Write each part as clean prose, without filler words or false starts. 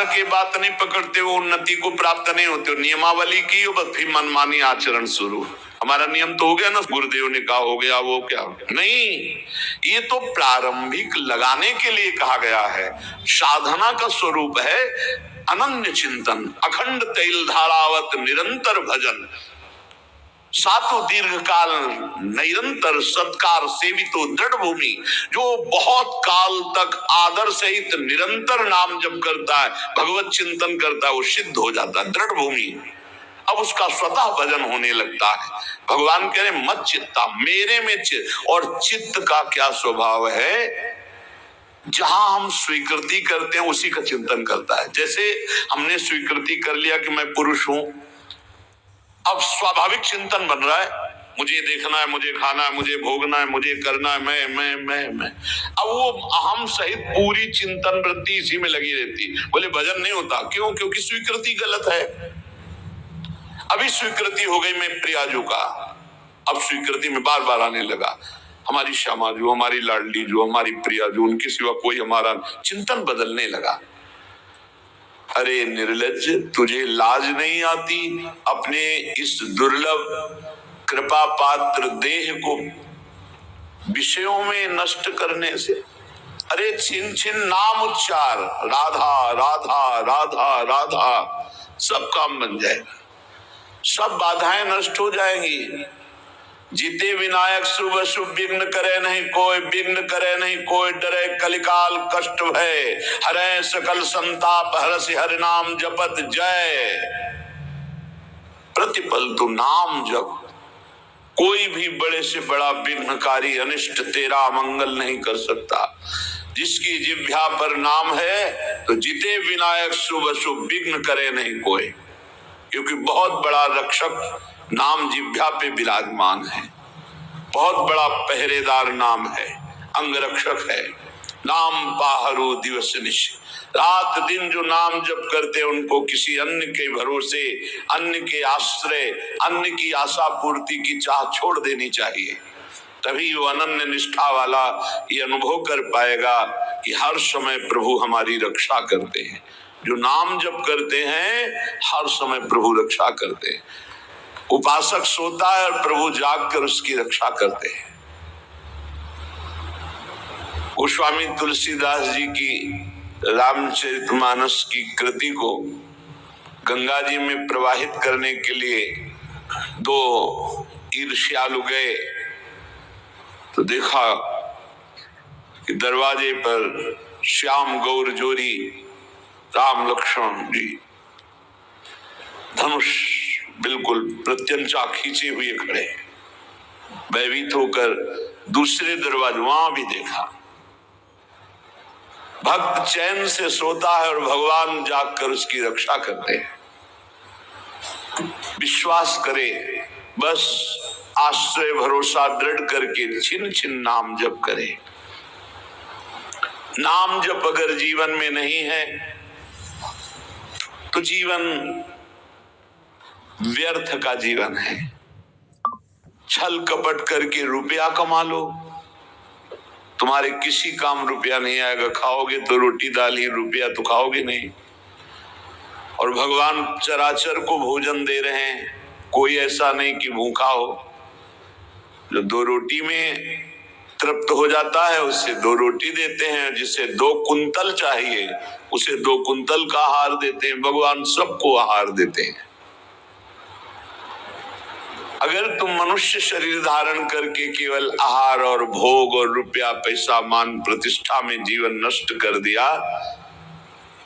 सके बात नहीं पकड़ते, वो उन्नति को प्राप्त नहीं होते। नियमावली की बस फिर मनमानी आचरण शुरू। हमारा नियम तो हो गया ना, गुरुदेव ने कहा हो गया, वो क्या नहीं, ये तो प्रारंभिक लगाने के लिए कहा गया है। साधना का स्वरूप है अनन्य चिंतन, अखंड तैल धारावत निरंतर भजन, सातों दीर्घ काल निरंतर सत्कार सेवितो दृढ़ भूमि। जो बहुत काल तक आदर सहित निरंतर नाम जप करता है, भगवत चिंतन करता है, वो सिद्ध हो जाता है, दृढ़ भूमि। अब उसका स्वतः भजन होने लगता है। भगवान कह रहे मत चित्ता, मेरे में चित्त। और चित्त का क्या स्वभाव है, जहां हम स्वीकृति करते हैं उसी का चिंतन करता है। जैसे हमने स्वीकृति कर लिया कि मैं पुरुष हूं, अब स्वाभाविक चिंतन बन रहा है, मुझे देखना है, मुझे खाना है, मुझे भोगना है, मुझे करना है, मैं। अब वो अहम सहित पूरी चिंतन वृत्ति इसी में लगी रहती। बोले भजन नहीं होता, क्यों? क्योंकि स्वीकृति गलत है। अभी स्वीकृति हो गई मैं प्रियाजू का, अब स्वीकृति में बार बार आने लगा हमारी श्यामा जो, हमारी लाडली जो, हमारी प्रियाजू, उनके सिवा कोई हमारा चिंतन बदलने लगा। अरे निर्लज्ज, तुझे लाज नहीं आती अपने इस दुर्लभ कृपा पात्र देह को विषयों में नष्ट करने से? अरे छिन छिन नाम उच्चार, राधा राधा राधा राधा, सब काम बन जाएगा, सब बाधाएं नष्ट हो जाएंगी। जीते विनायक शुभ शुभ विघ्न करे नहीं कोई, विघ्न करे नहीं कोई, डरे कलिकाल कष्ट भय, हरे सकल संताप हरस हरि नाम जपत जय। प्रतिपल तू नाम जप, कोई भी बड़े से बड़ा विघ्नकारी अनिष्ट तेरा मंगल नहीं कर सकता। जिसकी जिह्वा पर नाम है तो जीते विनायक शुभ शुभ विघ्न करे नहीं कोई, क्योंकि बहुत बड़ा रक्षक नाम जिह्वा पे विराजमान है, बहुत बड़ा पहरेदार नाम है, अंगरक्षक है। नाम पाहरू दिवस निश, रात दिन जो नाम जप करते हैं उनको किसी अन्य के भरोसे, अन्य के आश्रय, अन्य की आशा पूर्ति की चाह छोड़ देनी चाहिए। तभी वो अनन्य निष्ठा वाला ये अनुभव कर पाएगा कि हर समय प्रभु हमारी रक्षा करते हैं। जो नाम जप करते हैं हर समय प्रभु रक्षा करते हैं। उपासक सोता है और प्रभु जागकर उसकी रक्षा करते हैं। गोस्वामी तुलसीदास जी की रामचरितमानस की कृति को गंगा जी में प्रवाहित करने के लिए दो ईर्ष्यालु गए तो देखा कि दरवाजे पर श्याम गौर जोरी राम लक्ष्मण जी धनुष बिल्कुल प्रत्यंचा खींचे हुए खड़े, भयभीत होकर दूसरे दरवाजे वहां भी देखा। भक्त चैन से सोता है और भगवान जागकर उसकी रक्षा करते हैं। विश्वास करे, बस आश्रय भरोसा दृढ़ करके छिन छिन नाम जप करे। नाम जप अगर जीवन में नहीं है तो जीवन व्यर्थ का जीवन है। छल कपट करके रुपया कमा लो, तुम्हारे किसी काम रुपया नहीं आएगा। खाओगे तो रोटी दाल ही, रुपया तो खाओगे नहीं। और भगवान चराचर को भोजन दे रहे हैं, कोई ऐसा नहीं कि भूखा हो। जो दो रोटी में तृप्त हो जाता है उससे दो रोटी देते हैं, जिसे 2 कुंतल चाहिए उसे 2 कुंतल का आहार देते हैं। भगवान सबको आहार देते हैं। अगर तुम मनुष्य शरीर धारण करके केवल आहार और भोग और रुपया पैसा मान प्रतिष्ठा में जीवन नष्ट कर दिया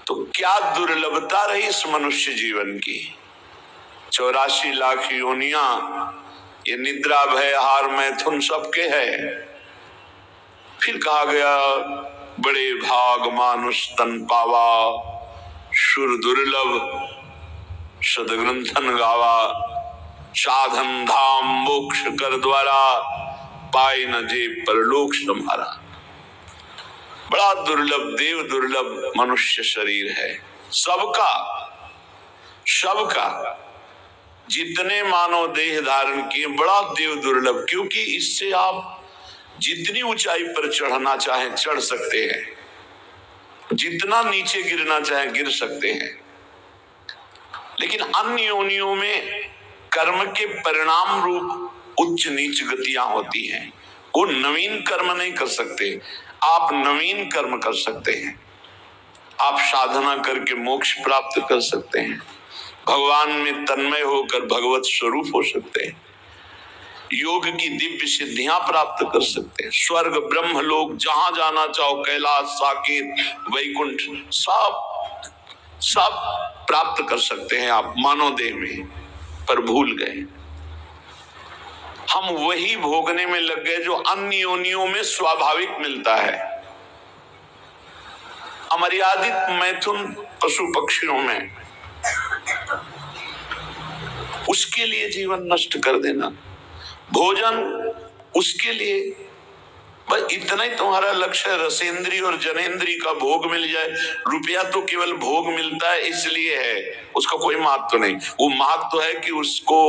तो क्या दुर्लभता रही इस मनुष्य जीवन की। 84 लाख योनिया, ये निद्रा भय आहार मैथुन सबके है। फिर कहा गया बड़े भाग मानुष तन पावा, शुर दुर्लभ सदग्रंथन गावा, साधन धाम मोक्ष कर द्वारा, पाए न जे परलोक संभारा। बड़ा दुर्लभ, देव दुर्लभ मनुष्य शरीर है सबका। जितने मानव देह धारण किए बड़ा देव दुर्लभ, क्योंकि इससे आप जितनी ऊंचाई पर चढ़ना चाहें चढ़ सकते हैं। जितना नीचे गिरना चाहे गिर सकते हैं, लेकिन अन्य योनियों में कर्म के परिणाम रूप उच्च नीच गतियां होती हैं। वो नवीन कर्म नहीं कर सकते, आप नवीन कर्म कर सकते हैं। आप साधना करके मोक्ष प्राप्त कर सकते हैं, भगवान में तन्मय होकर भगवत स्वरूप हो सकते हैं, योग की दिव्य सिद्धियां प्राप्त कर सकते हैं, स्वर्ग ब्रह्म लोक जहां जाना चाहो, कैलाश साकेत वैकुंठ सब प्राप्त कर सकते हैं आप मानव देह में। पर भूल गए, हम वही भोगने में लग गए जो अन्य योनियों में स्वाभाविक मिलता है। अमर्यादित मैथुन पशु पक्षियों में, उसके लिए जीवन नष्ट कर देना, भोजन उसके लिए, बस इतना ही तुम्हारा लक्ष्य है, रसेंद्री और जनेंद्री का भोग मिल जाए। रुपया तो केवल भोग मिलता है इसलिए है, उसका कोई महत्व नहीं। वो महत्व है कि उसको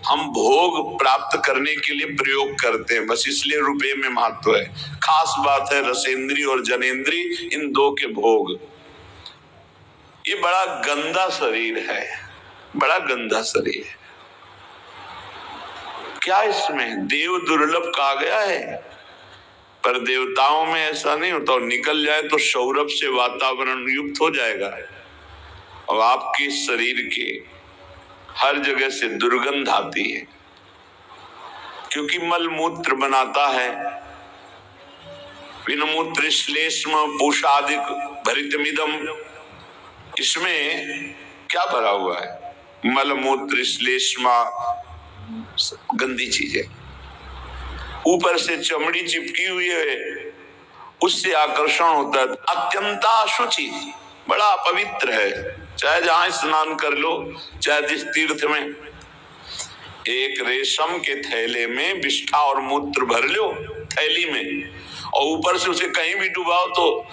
हम भोग प्राप्त करने के लिए प्रयोग करते हैं, बस इसलिए रुपये में महत्व है। खास बात है रसेंद्री और जनेंद्री, इन दो के भोग। ये बड़ा गंदा शरीर है, बड़ा गंदा शरीर है। क्या इसमें देव दुर्लभ कहा गया है, पर देवताओं में ऐसा नहीं होता। निकल जाए तो सौरभ से वातावरण युक्त हो जाएगा, और आपके शरीर के हर जगह से दुर्गंध आती है, क्योंकि मल मूत्र बनाता है। विनमूत्र श्लेष्म पूषादिक भरितमिदम, इसमें क्या भरा हुआ है? मल मूत्र श्लेष्मा, गंदी चीजें। ऊपर से चमड़ी चिपकी हुई है, उससे आकर्षण होता है। अत्यंता अशुचि, बड़ा अपवित्र है। चाहे जहां स्नान कर लो, चाहे जिस तीर्थ में, एक रेशम के थैले में विष्ठा और मूत्र भर लो थैली में, और ऊपर से उसे कहीं भी डुबाओ, तो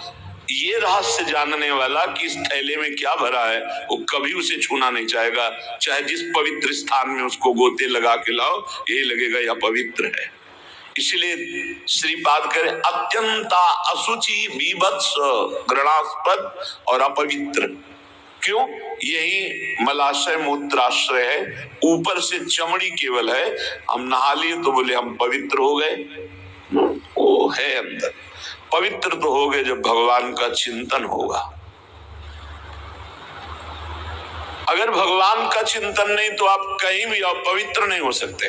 ये रहस्य जानने वाला कि इस थैले में क्या भरा है, वो कभी उसे छूना नहीं चाहेगा। चाहे जिस पवित्र स्थान में उसको गोते लगा के लाओ, यही लगेगा यह पवित्र है। इसलिए श्रीपाद करें अत्यंता अशुचि बीभत्स घृणास्पद और अपवित्र। क्यों? यही मलाशय मूत्राश्रय है, ऊपर से चमड़ी केवल है। हम नहा लिए तो बोले हम पवित्र हो गए, वो है अंदर। पवित्र तो हो गए जब भगवान का चिंतन होगा। अगर भगवान का चिंतन नहीं तो आप कहीं भी अपवित्र नहीं हो सकते।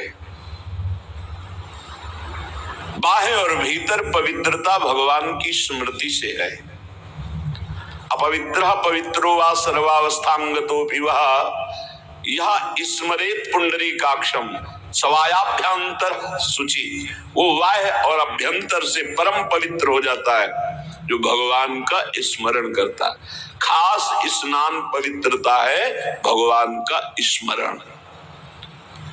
बाह्य और भीतर पवित्रता भगवान की स्मृति से है। अपवित्र पवित्रो वा सर्वावस्थांगतो विवाह, यह स्मरेत पुंडरीकाक्षम सवायाभ्यंतर शुचि। वो बाह्य और अभ्यंतर से परम पवित्र हो जाता है जो भगवान का स्मरण करता है। खास स्नान पवित्रता है भगवान का स्मरण।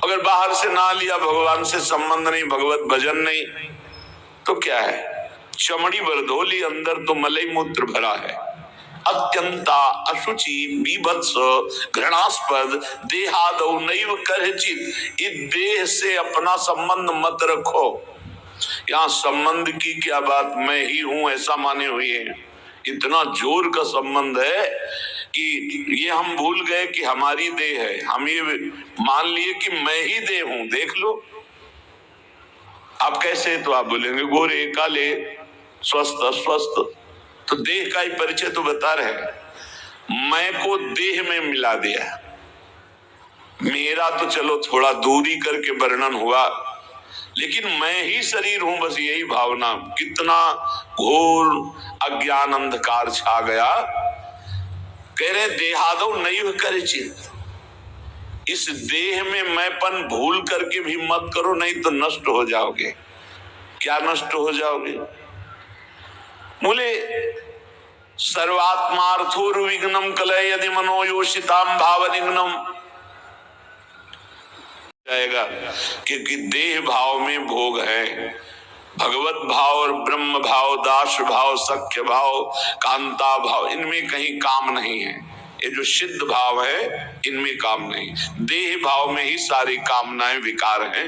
अगर बाहर से ना लिया, भगवान से संबंध नहीं, भगवत भजन नहीं, तो क्या है? चमड़ी भर धोली, अंदर तो मलई मूत्र भरा है। अत्यंता अशुचि बीभत्स घृणास्पद देहादौ नैव करचित। इस देह से अपना संबंध मत रखो। यहाँ संबंध की क्या बात, मैं ही हूं ऐसा माने हुए हैं। इतना जोर का संबंध है कि ये हम भूल गए कि हमारी देह है। हम ये मान लिए कि मैं ही देह हूं। देख लो आप कैसे, तो आप बोलेंगे गोरे काले स्वस्थ अस्वस्थ, तो देह का ही परिचय तो बता रहे। मैं को देह में मिला दिया। मेरा तो चलो थोड़ा दूरी करके वर्णन हुआ, लेकिन मैं ही शरीर हूं, बस यही भावना। कितना घोर अज्ञान अंधकार छा गया। कह रहे देहादौ नैव करचित, इस देह में मैंपन भूल करके भी मत करो, नहीं तो नष्ट हो जाओगे। क्या नष्ट हो जाओगे? बोले सर्वात्मार्थोर्विघ्नं कलय यदि मनोयोषिताम भावनिघ्नं जाएगा, क्योंकि देह भाव में भोग है। भगवत भाव और ब्रह्म भाव, दास भाव, सख्य भाव, कांता भाव, इनमें कहीं काम नहीं है। ये जो सिद्ध भाव है इनमें काम नहीं। देह भाव में ही सारी कामनाएं विकार हैं।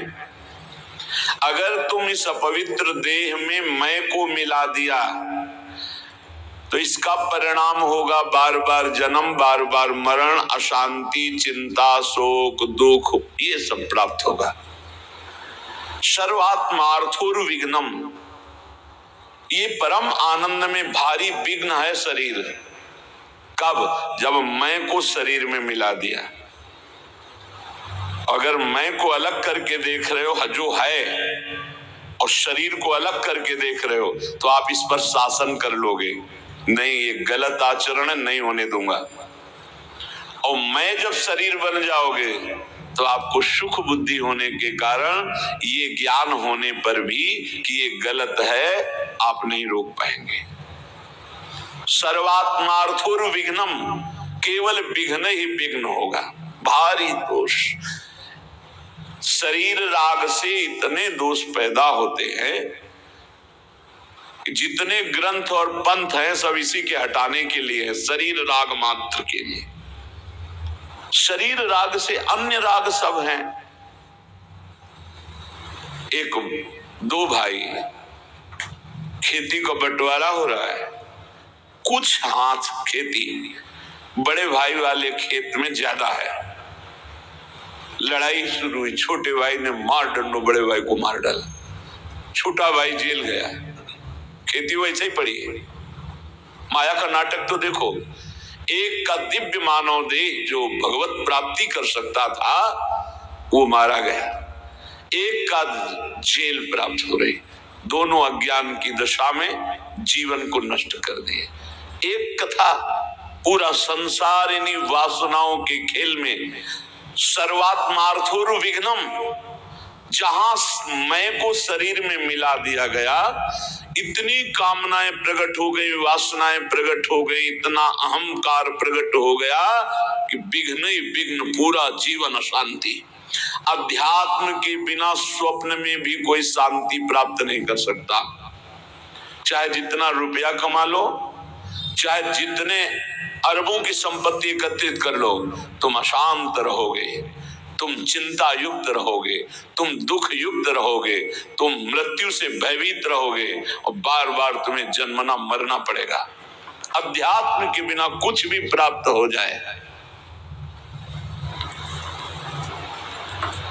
अगर तुम इस अपवित्र देह में मैं को मिला दिया तो इसका परिणाम होगा बार बार जन्म, बार बार मरण, अशांति, चिंता, शोक, दुख, ये सब प्राप्त होगा। सर्वात्मार्थोर विघ्नम, ये परम आनंद में भारी विघ्न है शरीर। कब? जब मैं को शरीर में मिला दिया। अगर मैं को अलग करके देख रहे हो जो है, और शरीर को अलग करके देख रहे हो, तो आप इस पर शासन कर लोगे, नहीं ये गलत आचरण है, नहीं होने दूंगा। और मैं जब शरीर बन जाओगे तो आपको सुख बुद्धि होने के कारण ये ज्ञान होने पर भी कि ये गलत है, आप नहीं रोक पाएंगे। सर्वात्मार्थोर विघ्नम, केवल विघ्न ही विघ्न होगा, भारी दोष। शरीर राग से इतने दोष पैदा होते हैं, जितने ग्रंथ और पंथ हैं सब इसी के हटाने के लिए है, शरीर राग मात्र के लिए। शरीर राग से अन्य राग सब हैं। एक दो भाई, खेती का बंटवारा हो रहा है, कुछ हाथ खेती बड़े भाई वाले खेत में ज्यादा है। लड़ाई शुरू हुई, छोटे भाई ने मार डंडो बड़े भाई को मार डाला, छोटा भाई जेल गया, खेती वैसे ही पड़ी है। माया का नाटक तो देखो, एक का दिव्य मानव देह जो भगवत प्राप्ति कर सकता था वो मारा गया, एक का जेल प्राप्त हो रही, दोनों अज्ञान की दशा में जीवन को नष्ट कर दिए। एक कथा, पूरा संसार इन्हीं वासनाओं के खेल में। सर्वात्मार्थोर विघ्नम, जहां मैं को शरीर में मिला दिया गया, इतनी कामनाएं प्रकट हो गई, वासनाएं प्रकट हो गई, इतना अहंकार प्रकट हो गया कि विघ्न ही विघ्न, पूरा जीवन अशांति। अध्यात्म के बिना स्वप्न में भी कोई शांति प्राप्त नहीं कर सकता। चाहे जितना रुपया कमा लो, चाहे जितने अरबों की संपत्ति एकत्रित कर लो, तुम अशांत रहोगे, तुम चिंता युक्त रहोगे, तुम दुख युक्त रहोगे, तुम मृत्यु से भयभीत रहोगे और बार बार तुम्हें जन्मना मरना पड़ेगा। अध्यात्म के बिना कुछ भी प्राप्त हो जाए।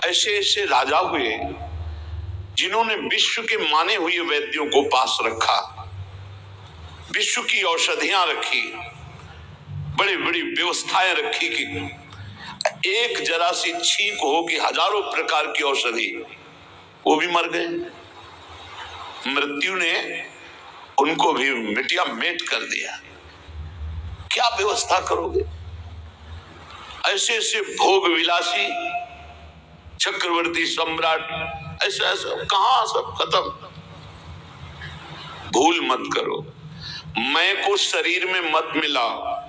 ऐसे ऐसे राजा हुए जिन्होंने विश्व के माने हुए वैद्यों को पास रखा, विश्व की औषधियां रखी, बड़ी बड़ी व्यवस्थाएं रखी कि एक जरा सी छींक हो कि हजारों प्रकार की औषधि, वो भी मर गए। मृत्यु ने उनको भी मिटिया मेट कर दिया। क्या व्यवस्था करोगे? ऐसे ऐसे भोग विलासी चक्रवर्ती सम्राट, ऐसा ऐसा कहां सब खत्म। भूल मत करो, मैं को शरीर में मत मिलाओ।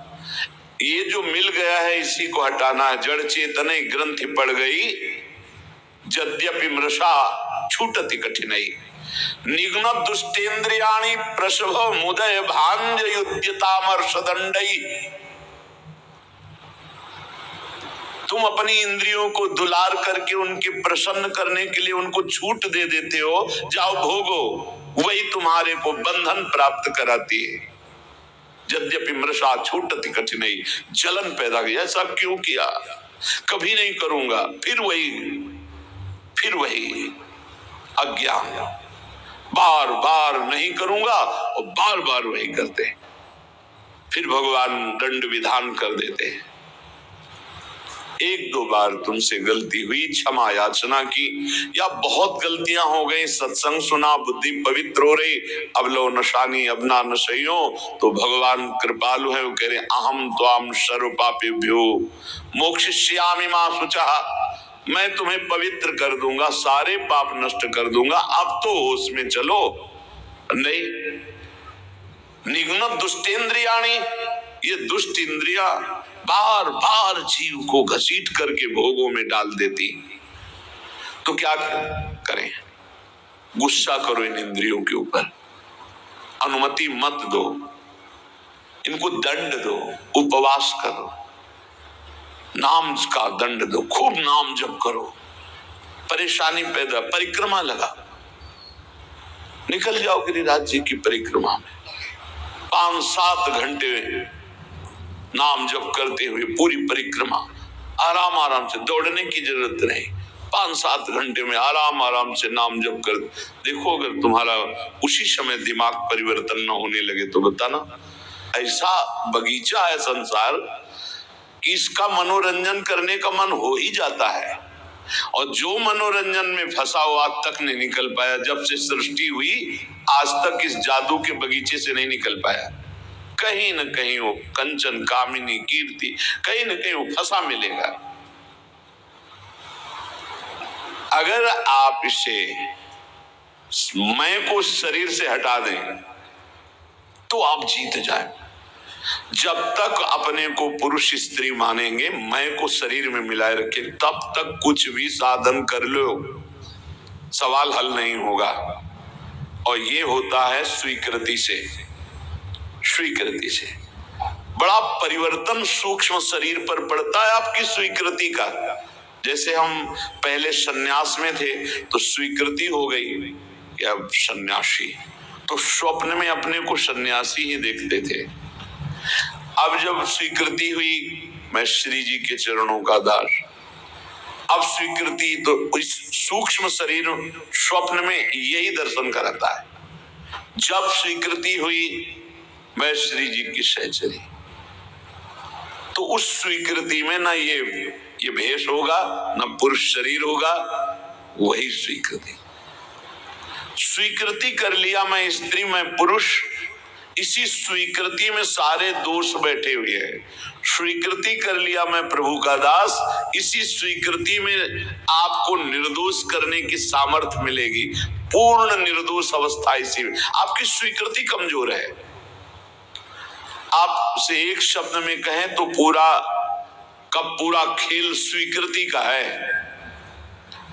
ये जो मिल गया है इसी को हटाना है। जड़ चेतने ग्रंथि पड़ गई, यद्यपि मृषा छूटति कठिनाई। निघ्न दुष्टेन्द्रियाणि प्रसभ मुदय भांजयुद्यतामर्षदंडई। तुम अपनी इंद्रियों को दुलार करके उनके प्रसन्न करने के लिए उनको छूट दे देते हो, जाओ भोगो, वही तुम्हारे को बंधन प्राप्त कराती है। यद्यपि मृषा छूटति कठिनाई, जलन पैदा की। ऐसा क्यों किया? कभी नहीं करूंगा, फिर वही अज्ञान, बार बार नहीं करूंगा और बार बार वही करते, फिर भगवान दंड विधान कर देते हैं। एक दो बार तुमसे गलती हुई, क्षमा याचना की, या बहुत गलतियां हो गई, सत्संग सुना, बुद्धि पवित्र हो रही, अब लो नशानी अब ना नशइयो, तो भगवान कृपालु है, वो कह रहे अहम त्वाम सर्व पापेभ्यो मोक्षयिष्यामि मा शुचः। मैं तुम्हें पवित्र कर दूंगा, सारे पाप नष्ट कर दूंगा, अब तो होश में चलो। नहीं, निघ्न दुष्टेन्द्रियाणि, ये दुष्ट इंद्रिया बार बार जीव को घसीट करके भोगों में डाल देती। तो क्या करें? गुस्सा करो इन इंद्रियों के ऊपर, अनुमति मत दो, इनको दंड दो, उपवास करो, नाम का दंड दो, खूब नाम जप करो, परेशानी पैदा, परिक्रमा लगा, निकल जाओ गिरिराज जी की परिक्रमा में, 5-7 घंटे नाम जप करते हुए पूरी परिक्रमा, आराम आराम से, दौड़ने की जरूरत नहीं, 5-7 घंटे में आराम आराम से नाम जप कर देखो। अगर तुम्हारा उसी समय दिमाग परिवर्तन न होने लगे तो बताना। ऐसा बगीचा है संसार कि इसका मनोरंजन करने का मन हो ही जाता है, और जो मनोरंजन में फंसा हुआ आज तक नहीं निकल पाया, जब से सृष्टि हुई आज तक इस जादू के बगीचे से नहीं निकल पाया। कहीं न कहीं वो कंचन, कामिनी, कीर्ति, कहीं न कहीं वो फंसा मिलेगा। अगर आप इसे मैं को शरीर से हटा दें तो आप जीत जाए। जब तक अपने को पुरुष स्त्री मानेंगे, मैं को शरीर में मिलाए रखे, तब तक कुछ भी साधन कर लो, सवाल हल नहीं होगा। और ये होता है स्वीकृति से। स्वीकृति से बड़ा परिवर्तन सूक्ष्म शरीर पर पड़ता है आपकी स्वीकृति का। जैसे हम पहले सन्यास में थे तो स्वीकृति हो गई कि अब सन्यासी, तो स्वप्न में अपने को सन्यासी ही देखते थे। अब जब स्वीकृति हुई मैं श्री जी के चरणों का दास, अब स्वीकृति तो इस सूक्ष्म शरीर स्वप्न में यही दर्शन कराता है। जब स्वीकृति हुई मैं श्री जी की सहचरी, तो उस स्वीकृति में ना ये भेष होगा, ना पुरुष शरीर होगा, वही स्वीकृति। स्वीकृति कर लिया मैं स्त्री मैं पुरुष, इसी स्वीकृति में सारे दोष बैठे हुए हैं। स्वीकृति कर लिया मैं प्रभु का दास, इसी स्वीकृति में आपको निर्दोष करने की सामर्थ्य मिलेगी। पूर्ण निर्दोष अवस्था इसी में। आपकी स्वीकृति कमजोर है। आपसे एक शब्द में कहें तो पूरा खेल स्वीकृति का है।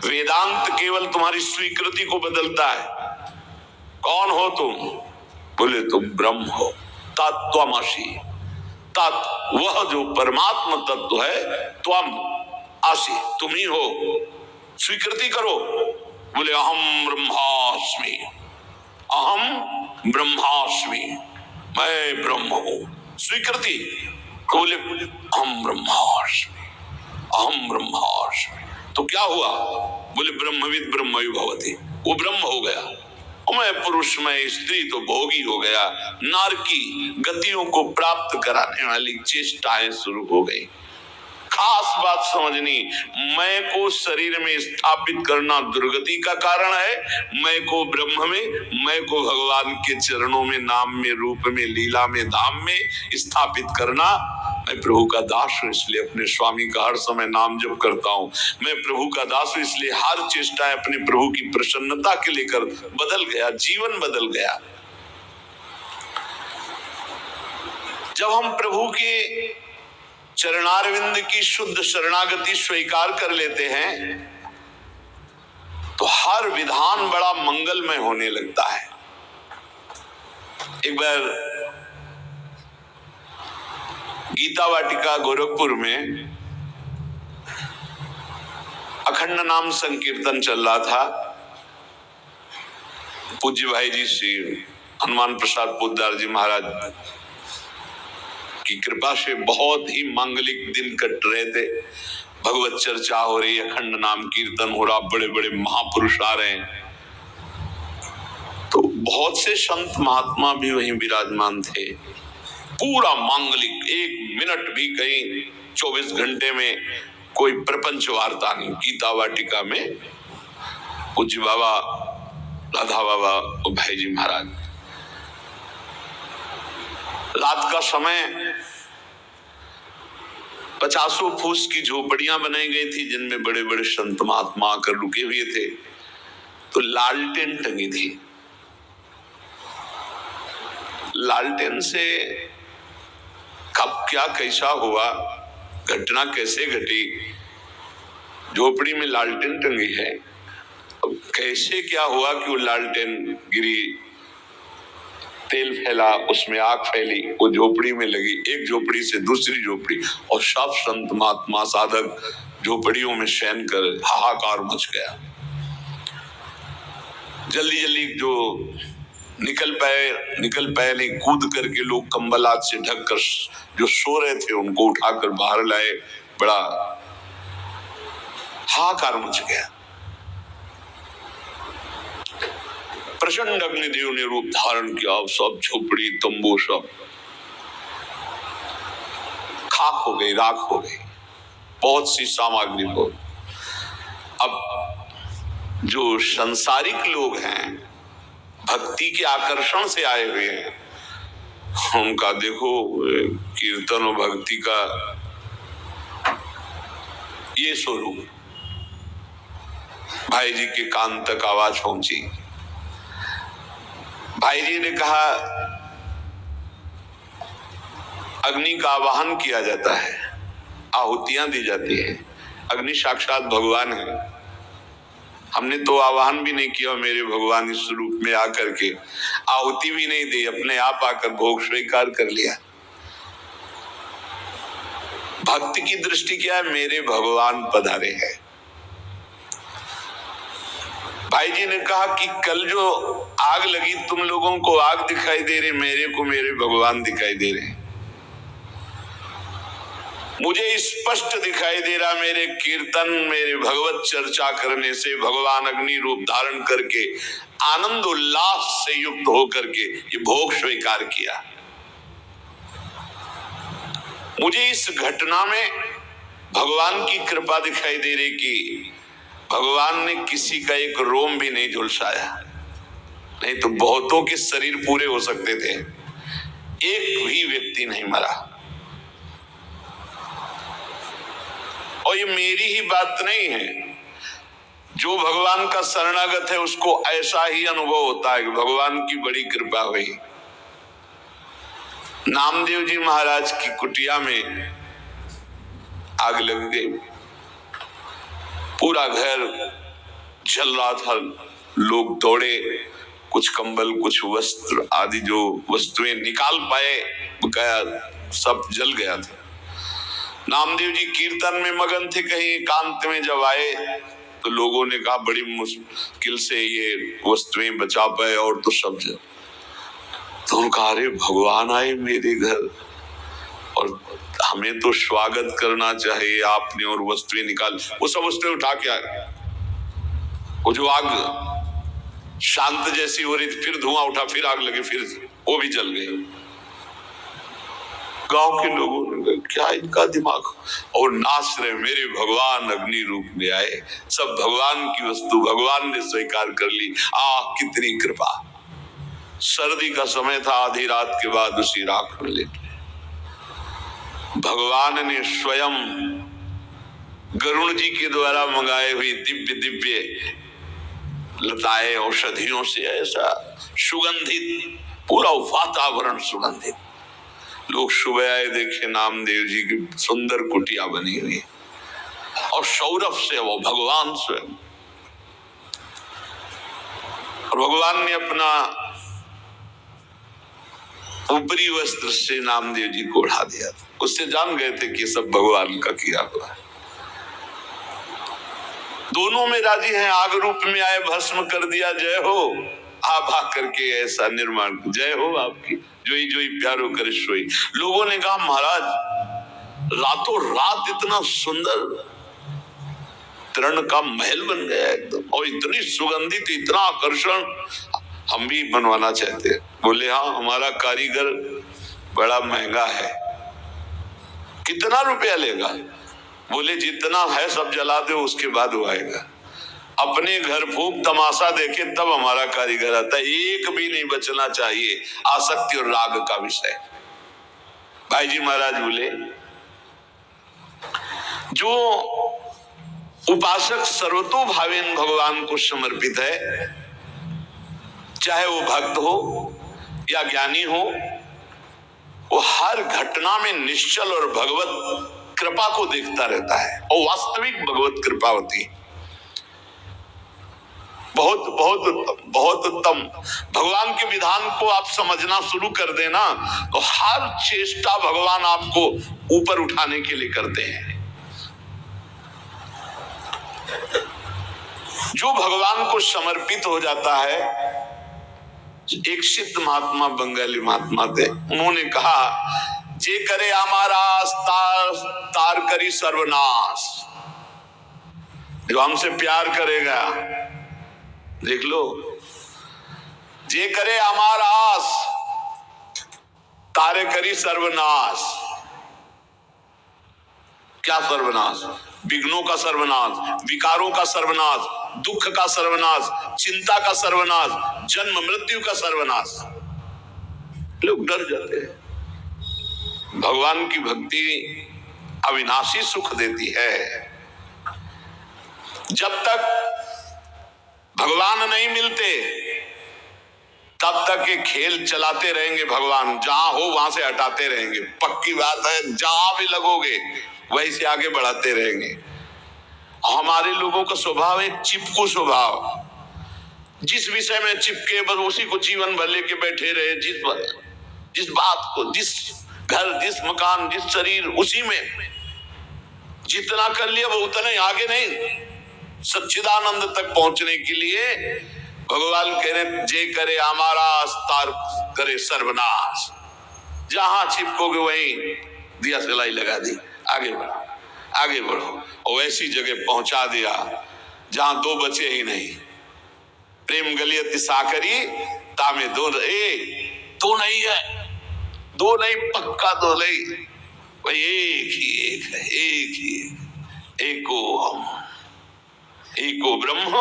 वेदांत केवल तुम्हारी स्वीकृति को बदलता है। कौन हो तुम? बोले तुम ब्रह्म हो, तत्त्वमसि। तत् वह जो परमात्मा तत्व है, त्वम असि तुम ही हो। स्वीकृति करो। बोले अहम ब्रह्मास्मि, अहम ब्रह्मास्मि, मैं ब्रह्म हूं। स्वीकृति। बोले अहम ब्रह्मास्मि, अहम ब्रह्मास्मि। तो क्या हुआ? बोले ब्रह्मविद ब्रह्मयु भवति, वो ब्रह्म हो गया। मैं पुरुष में स्त्री तो भोगी हो गया। नारकी गतियों को प्राप्त कराने वाली चेष्टाएं शुरू हो गई। खास बात समझनी, मैं को शरीर में स्थापित करना दुर्गति का कारण है। मैं को ब्रह्म में, मैं को भगवान के चरणों में, नाम में, रूप में, लीला में, धाम में स्थापित करना। मैं प्रभु का दास हूं इसलिए अपने स्वामी का हर समय नाम जप करता हूं। मैं प्रभु का दास हूं इसलिए हर चेष्टा अपने प्रभु की प्रसन्नता के लेकर बदल गया, जीवन बदल गया। जब हम प्रभु के चरणारविंद की शुद्ध शरणागति स्वीकार कर लेते हैं तो हर विधान बड़ा मंगलमय होने लगता है। एक बार गीता वाटिका गोरखपुर में अखंड नाम संकीर्तन चल रहा था। पूज्य भाई जी श्री हनुमान प्रसाद पोद्दार जी महाराज की कृपा से बहुत ही मांगलिक दिन कट रहे थे। भगवत चर्चा हो रही, अखंड नाम कीर्तन हो रहा, बड़े बड़े महापुरुष आ रहे हैं। तो बहुत से संत महात्मा भी वहीं विराजमान थे। पूरा मांगलिक, एक मिनट भी कहीं 24 घंटे में कोई प्रपंच वार्ता नहीं। गीता वाटिका में पूज्य बाबा राधा बाबा और भाई जी महाराज। रात का समय 50 फूस की झोपड़ियां बनाई गई थी जिनमें बड़े बड़े संत महात्मा आकर रुके हुए थे। तो लालटेन टंगी थी। लालटेन से कब क्या कैसा हुआ, घटना कैसे घटी, झोपड़ी में लालटेन टंगी है, अब कैसे क्या हुआ कि वो लालटेन गिरी, तेल फैला, उसमें आग फैली, वो झोपड़ी में लगी, एक झोपड़ी से दूसरी झोपड़ी, और सब संत महात्मा साधक झोपड़ियों में शयन कर हाहाकार मच गया। जल्दी जल्दी जो निकल पाए नहीं, कूद करके लोग कंबल हाथ से ढक कर जो सो रहे थे उनको उठाकर बाहर लाए। बड़ा हाहाकार मच गया। प्रचंड अग्निदेव ने रूप धारण किया, सब झोपड़ी तंबू सब खाक हो गई, राख हो गई, बहुत सी सामग्री को। अब जो संसारिक लोग हैं, भक्ति के आकर्षण से आए हुए हैं, उनका देखो कीर्तन और भक्ति का ये स्वरूप। भाई जी के कान तक आवाज पहुंची। भाई जी ने कहा अग्नि का आवाहन किया जाता है, आहुतियां दी जाती है। अग्नि साक्षात भगवान है। हमने तो आवाहन भी नहीं किया, मेरे भगवान इस रूप में आकर के आहुति भी नहीं दी, अपने आप आकर भोग स्वीकार कर लिया। भक्ति की दृष्टि क्या है? मेरे भगवान पधारे हैं। भाई जी ने कहा कि कल जो आग लगी, तुम लोगों को आग दिखाई दे रही, मेरे को मेरे भगवान दिखाई दे रहे। मुझे स्पष्ट दिखाई दे रहा, मेरे कीर्तन, मेरे भगवत चर्चा करने से भगवान अग्नि रूप धारण करके आनंद उल्लास से युक्त होकर के ये भोग स्वीकार किया। मुझे इस घटना में भगवान की कृपा दिखाई दे रही कि भगवान ने किसी का एक रोम भी नहीं झुलसाया, नहीं तो बहुतों के शरीर पूरे हो सकते थे, एक भी व्यक्ति नहीं मरा। और ये मेरी ही बात नहीं है, जो भगवान का शरणागत है उसको ऐसा ही अनुभव होता है कि भगवान की बड़ी कृपा हुई। नामदेव जी महाराज की कुटिया में आग लग गई, पूरा घर जल रहा था। लोग दौड़े, कुछ कंबल, कुछ वस्त्र आदि जो वस्तुएं निकाल पाए गया, सब जल गया था। नामदेव जी कीर्तन में मगन थे। कहीं एकांत में जब आए तो लोगों ने कहा बड़ी मुश्किल से ये वस्तुएं बचा पाए, और तो सब जल। तो उनका अरे भगवान आए मेरे घर और हमें तो स्वागत करना चाहिए आपने, और वस्तुएं निकाल, वो सब वस्तुएं उठा के आए। वो जो आग शांत जैसी हो रही थी, फिर धुआं उठा, फिर आग लगी, फिर वो भी जल गई। गांव के लोगों ने क्या इनका दिमाग, और नाच रहे, मेरे भगवान अग्नि रूप में आए, सब भगवान की वस्तु भगवान ने स्वीकार कर ली। कितनी कृपा। सर्दी का समय था, आधी रात के बाद उसी राख में लेटे भगवान ने स्वयं गरुण जी के द्वारा मंगाए हुई दिव्य दिव्य लताएं औषधियों से ऐसा सुगंधित, पूरा वातावरण सुगंधित। लोग सुबह आए, देखे नामदेव जी की सुंदर कुटिया बनी हुई, और सौरभ से वो भगवान स्वयं। और भगवान ने अपना ऊपरी वस्त्र से नामदेव जी को उड़ा दिया। उससे जान गए थे कि सब भगवान का किया हुआ है। दोनों में राजी हैं, आग रूप में आए, भस्म कर दिया, जय हो। आप आकर के ऐसा निर्माण, जय हो आपकी, जोई जोई प्यारो करे सोई। लोगों ने कहा महाराज रातों रात इतना सुंदर तरण का महल बन गया एकदम, और इतनी सुगंधित, इतना आकर्षण, हम भी बनवाना चाहते हैं। बोले हाँ, हमारा कारीगर बड़ा महंगा है। कितना रुपया लेगा? बोले जितना है सब जला दो, उसके बाद वो आएगा। अपने घर फूंक तमाशा देखे तब हमारा कारीगर आता है, एक भी नहीं बचना चाहिए। आसक्ति और राग का विषय। भाई जी महाराज बोले जो उपासक सर्वतोभावेन भगवान को समर्पित है, चाहे वो भक्त हो या ज्ञानी हो, वो हर घटना में निश्चल और भगवत कृपा को देखता रहता है, और वास्तविक भगवत कृपा होती है। बहुत बहुत बहुत उत्तम। भगवान के विधान को आप समझना शुरू कर देना तो हर चेष्टा भगवान आपको ऊपर उठाने के लिए करते हैं। जो भगवान को समर्पित हो जाता है, एक सिद्ध महात्मा, बंगाली महात्मा थे, उन्होंने कहा, जे करे हमारा तार करी सर्वनाश। जो हमसे प्यार करेगा, देख लो, जे करे हमारा आस तारे करी सर्वनाश। क्या सर्वनाश? विघ्नों का सर्वनाश, विकारों का सर्वनाश, दुख का सर्वनाश, चिंता का सर्वनाश, जन्म मृत्यु का सर्वनाश। लोग डर जाते हैं। भगवान की भक्ति अविनाशी सुख देती है। जब तक भगवान नहीं मिलते तब तक ये खेल चलाते रहेंगे। भगवान जहां हो वहां से हटाते रहेंगे। पक्की बात है, जहां भी लगोगे वहीं से आगे बढ़ाते रहेंगे। हमारे लोगों का स्वभाव एक चिपकू स्वभाव, जिस विषय में चिपके बस उसी को जीवन भर लेके बैठे रहे। जिस बात को, जिस घर, जिस मकान, जिस शरीर, उसी में जितना कर लिया वो उतना ही, आगे नहीं। सच्चिदानंद तक पहुंचने के लिए भगवान कह रहे, जे करे हमारा तार करे सर्वनाश। जहां चिपकोगे वहीं दिया सिलाई लगा दी, आगे बढ़ो, आगे बढ़ो। और ऐसी जगह पहुंचा दिया जहां दो बचे ही नहीं। प्रेम गलियत साकरी तामे दो, दो नहीं है, दो नहीं, पक्का दो नहीं, भाई एक ही एक है, एक ही एको हम, एको ब्रह्म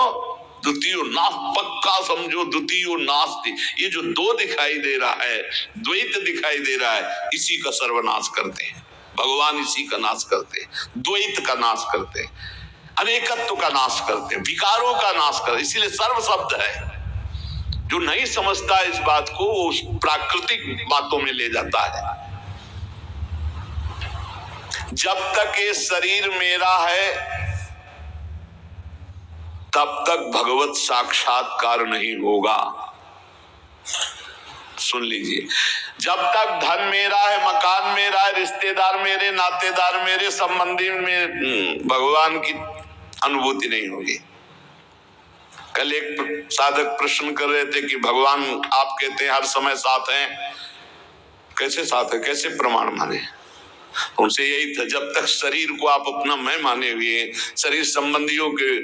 द्वितीयो नास। पक्का समझो, द्वितीयो नास्ति। ये जो दो दिखाई दे रहा है, द्वैत दिखाई दे रहा है, इसी का सर्वनाश करते हैं भगवान। इसी का नाश करते हैं, द्वैत का नाश करते हैं, अनेकत्व का नाश करते हैं, विकारों का नाश करते। इसीलिए सर्व शब्द है। जो नहीं समझता इस बात को, वो प्राकृतिक बातों में ले जाता है। जब तक ये शरीर मेरा है तब तक भगवत साक्षात्कार नहीं होगा। सुन लीजिए, जब तक धन मेरा है, मकान मेरा है, रिश्तेदार मेरे, नातेदार मेरे, संबंधी में भगवान की अनुभूति नहीं होगी। कल एक साधक प्रश्न कर रहे थे कि भगवान आप कहते हैं हर समय साथ हैं, कैसे साथ है, कैसे प्रमाण माने? उनसे यही था, जब तक शरीर को आप अपना मैं माने हुए, शरीर संबंधियों के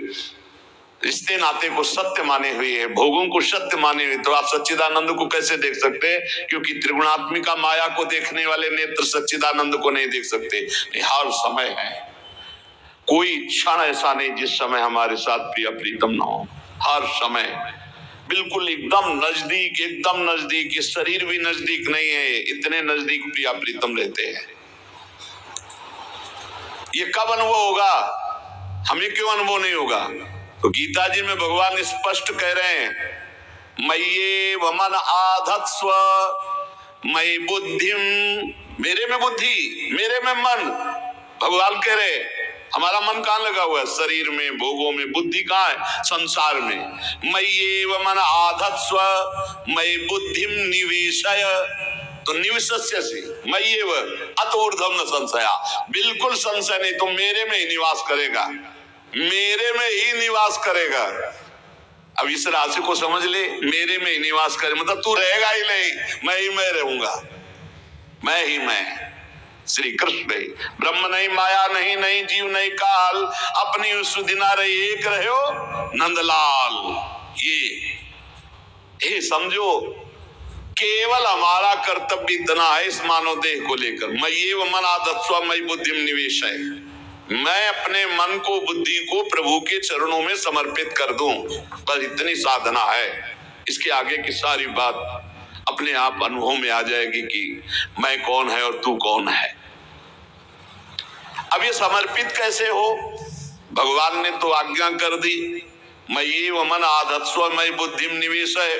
रिश्ते नाते को सत्य माने हुए है, भोगों को सत्य माने हुए, तो आप सच्चिदानंद को कैसे देख सकते हैं? क्योंकि त्रिगुणात्मिका माया को देखने वाले नेत्र सच्चिदानंद को नहीं देख सकते। हर समय है, कोई क्षण ऐसा नहीं जिस समय हमारे साथ प्रिय प्रीतम ना हो। हर समय बिल्कुल एकदम नजदीक, एकदम नजदीक। शरीर भी नजदीक नहीं है, इतने नजदीक प्रिय प्रीतम रहते हैं। ये कब अनुभव होगा? हमें क्यों अनुभव नहीं होगा? तो गीता जी में भगवान स्पष्ट कह रहे हैं, मय्ये वमन आधत्स्व मयि बुद्धिम। मेरे में बुद्धि, मेरे में मन। भगवान कह रहे, हमारा मन कहाँ लगा हुआ है? शरीर में, भोगों में। बुद्धि कहाँ है? संसार में। मय्ये वमन आधत्स्व मयि बुद्धिम निवेशय। तो निवेशस्य से मय्येव अत ऊर्ध्वं न संशया। बिल्कुल संशय नहीं, तो मेरे में ही निवास करेगा, मेरे में ही निवास करेगा। अब इस राशि को समझ ले, मेरे में ही निवास करे मतलब तू रहेगा ही नहीं, मैं ही मैं रहूंगा, मैं ही मैं। श्री कृष्ण ही ब्रह्म नहीं, माया नहीं, नहीं जीव नहीं काल, अपनी सुदिना रही एक रहे हो नंदलाल। ये समझो, केवल हमारा कर्तव्य इतना है इस मानव देह को लेकर, मय्ये वमन आधत्स्व मयि बुद्धिम निवेशय। मैं अपने मन को, बुद्धि को प्रभु के चरणों में समर्पित कर दूं, बस इतनी साधना है। इसके आगे की सारी बात अपने आप अनुभव में आ जाएगी कि मैं कौन है और तू कौन है। अब ये समर्पित कैसे हो? भगवान ने तो आज्ञा कर दी, मय्ये वमन आधत्स्व मयि बुद्धिम निवेशय।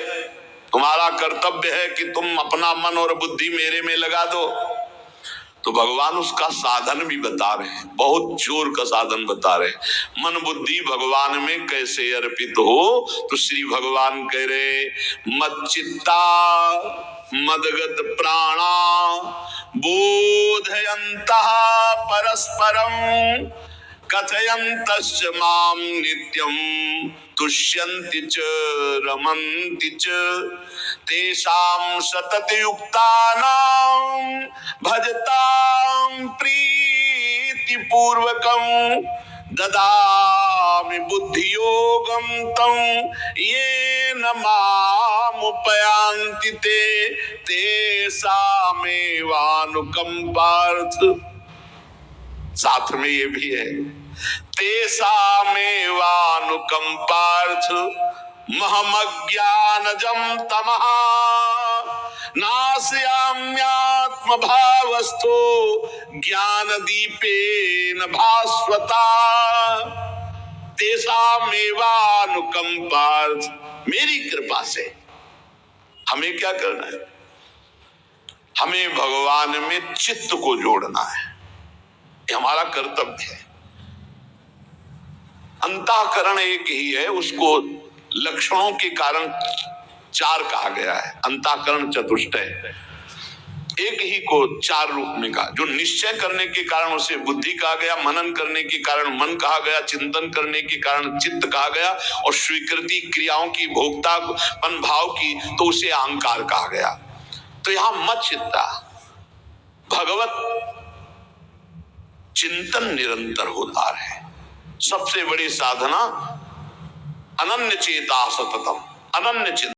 तुम्हारा कर्तव्य है कि तुम अपना मन और बुद्धि मेरे में लगा दो। तो भगवान उसका साधन भी बता रहे हैं, बहुत जोर का साधन बता रहे हैं। मन बुद्धि भगवान में कैसे अर्पित हो? तो श्री भगवान कह रहे, मच्चित्ता मदगत प्राणा बोधयन्तः परस्परम कथयन्तश्च मां नित्यं तुष्यन्ति च रमन्ति च तेषां सततयुक्तानां भजतां प्रीतिपूर्वकं ददामि बुद्धियोगं तं येन मामुपयान्ति ते तेषामेवानुकम्पार्थ। साथ में ये भी है तेषामेवानुकम्पार्थ महमज्ञानजं तमः नाशयाम्यात्मभावस्थो ज्ञानदीपेन भास्वता। तेषामेवानुकम्पार्थ, मेरी कृपा से हमें क्या करना है? हमें भगवान में चित्त को जोड़ना है, ये हमारा कर्तव्य है। अंतःकरण एक ही है, उसको लक्षणों के कारण चार कहा गया है। अंतःकरण चतुष्टय, एक ही को चार रूप में कहा। जो निश्चय करने के कारण उसे बुद्धि कहा गया, मनन करने के कारण मन कहा गया, चिंतन करने के कारण चित्त कहा गया, और स्वीकृति क्रियाओं की भोक्तापन भाव की तो उसे अहंकार कहा गया। तो यहां मत चित्ता, भगवत चिंतन निरंतर होता है। सबसे बड़ी साधना अनन्य चेता सततम, अनन्य चिंतन।